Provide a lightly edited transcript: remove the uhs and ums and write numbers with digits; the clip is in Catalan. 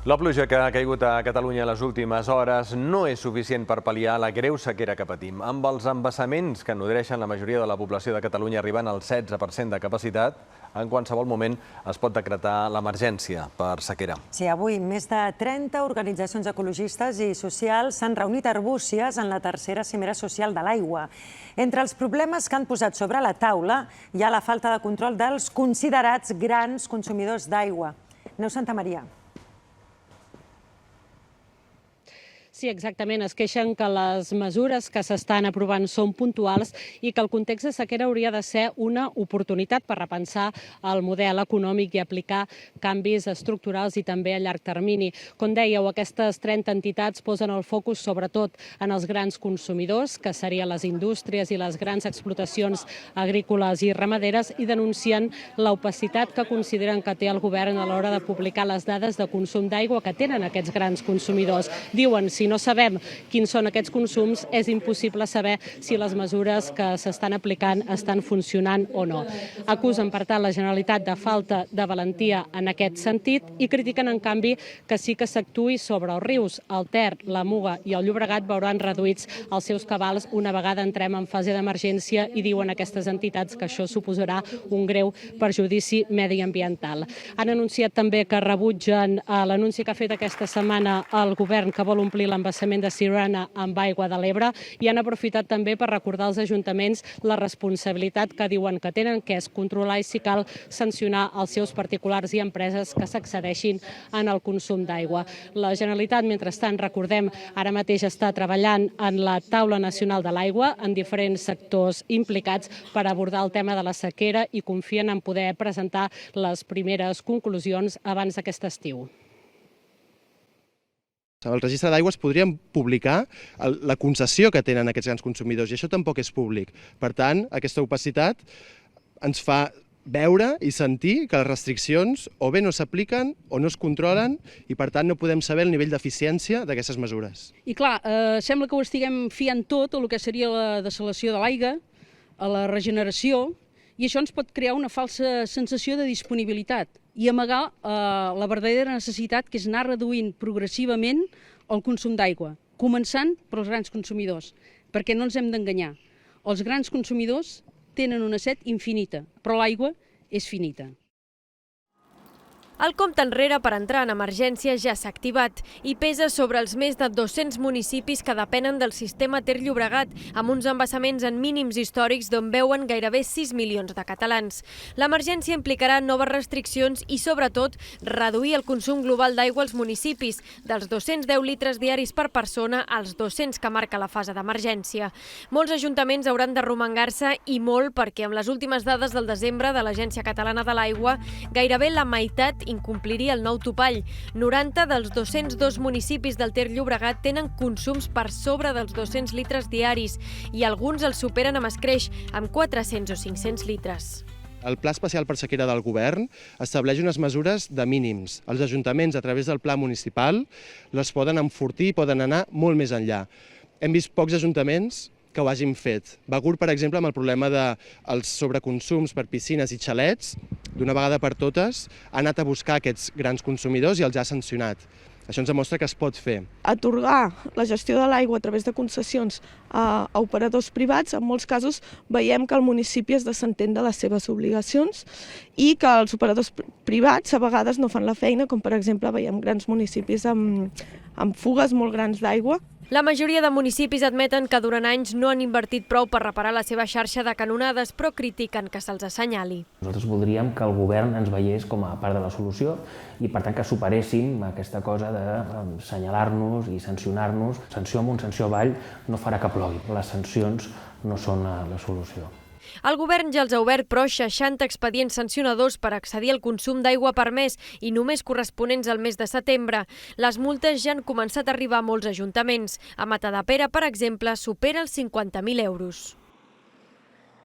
La pluja que ha caigut a Catalunya les últimes hores no és suficient per pal·liar la greu sequera que patim. Amb els embassaments que nodreixen la majoria de la població de Catalunya arribant al 16% de capacitat, en qualsevol moment es pot decretar l'emergència per sequera. Sí, avui més de 30 organitzacions ecologistes i socials s'han reunit a Arbúcies en la tercera cimera social de l'aigua. Entre els problemes que han posat sobre la taula hi ha la falta de control dels considerats grans consumidors d'aigua. Neus Santamaria. Sí, exactament. Es queixen que les mesures que s'estan aprovant són puntuals i que el context de sequera hauria de ser una oportunitat per repensar el model econòmic i aplicar canvis estructurals i també a llarg termini. Com dèieu, aquestes 30 entitats posen el focus sobretot en els grans consumidors, que serien les indústries i les grans explotacions agrícoles i ramaderes, i denuncien l'opacitat que consideren que té el govern a l'hora de publicar les dades de consum d'aigua que tenen aquests grans consumidors. Diuen, si no sabem quins són aquests consums, és impossible saber si les mesures que s'estan aplicant estan funcionant o no. Acusen, per tant, la Generalitat de falta de valentia en aquest sentit i critiquen, en canvi, que sí que s'actuï sobre els rius. El Ter, la Muga i el Llobregat veuran reduïts els seus cabals una vegada entrem en fase d'emergència i diuen aquestes entitats que això suposarà un greu perjudici mediambiental. Han anunciat també que rebutgen l'anunci que ha fet aquesta setmana el govern, que vol omplir l'embassament de Siurana amb aigua de l'Ebre, i han aprofitat també per recordar als ajuntaments la responsabilitat que diuen que tenen, que és controlar i, si cal, sancionar els seus particulars i empreses que s'excedeixin en el consum d'aigua. La Generalitat, mentrestant, recordem, ara mateix està treballant en la Taula Nacional de l'Aigua en diferents sectors implicats per abordar el tema de la sequera i confien en poder presentar les primeres conclusions abans d'aquest estiu. Al registre d'aigües podríem publicar la concessió que tenen aquests grans consumidors i això tampoc és públic. Per tant, aquesta opacitat ens fa veure i sentir que les restriccions o bé no s'apliquen o no es controlen i per tant no podem saber el nivell d'eficiència d'aquestes mesures. I clar, sembla que ho estiguem fiant tot a el que seria la dessalació de l'aigua, a la regeneració, i això ens pot crear una falsa sensació de disponibilitat i amagar la verdadera necessitat, que és anar reduint progressivament el consum d'aigua, començant pels grans consumidors, perquè no ens hem d'enganyar. Els grans consumidors tenen una set infinita, però l'aigua és finita. El compte enrere per entrar en emergència ja s'ha activat i pesa sobre els més de 200 municipis que depenen del sistema Ter-Llobregat, amb uns embassaments en mínims històrics d'on veuen gairebé 6 milions de catalans. L'emergència implicarà noves restriccions i, sobretot, reduir el consum global d'aigua als municipis, dels 210 litres diaris per persona als 200 que marca la fase d'emergència. Molts ajuntaments hauran de romangar-se i molt perquè, amb les últimes dades del desembre de l'Agència Catalana de l'Aigua, gairebé la meitat incompliria el nou topall. 90 dels 202 municipis del Ter-Llobregat tenen consums per sobre dels 200 litres diaris i alguns els superen amb escreix, amb 400 o 500 litres. El Pla Especial per Sequera del Govern estableix unes mesures de mínims. Els ajuntaments, a través del Pla Municipal, les poden enfortir i poden anar molt més enllà. Hem vist pocs ajuntaments que ho hagin fet. Begur, per exemple, amb el problema dels sobreconsums per piscines i xalets, d'una vegada per totes, ha anat a buscar aquests grans consumidors i els ha sancionat. Això ens demostra que es pot fer. Atorgar la gestió de l'aigua a través de concessions a operadors privats, en molts casos veiem que el municipi es desentén de les seves obligacions i que els operadors privats a vegades no fan la feina, com per exemple veiem grans municipis amb fugues molt grans d'aigua. La majoria de municipis admeten que durant anys no han invertit prou per reparar la seva xarxa de canonades, però critiquen que se'ls assenyali. Nosaltres voldríem que el govern ens veiés com a part de la solució i, per tant, que superéssim aquesta cosa d'assenyalar-nos i sancionar-nos. Sanció amunt, sanció avall no farà que plogui. Les sancions no són la solució. El govern ja els ha obert, però, 60 expedients sancionadors per accedir al consum d'aigua per mes i només corresponents al mes de setembre. Les multes ja han començat a arribar a molts ajuntaments. A Matadepera, per exemple, supera els 50.000 euros.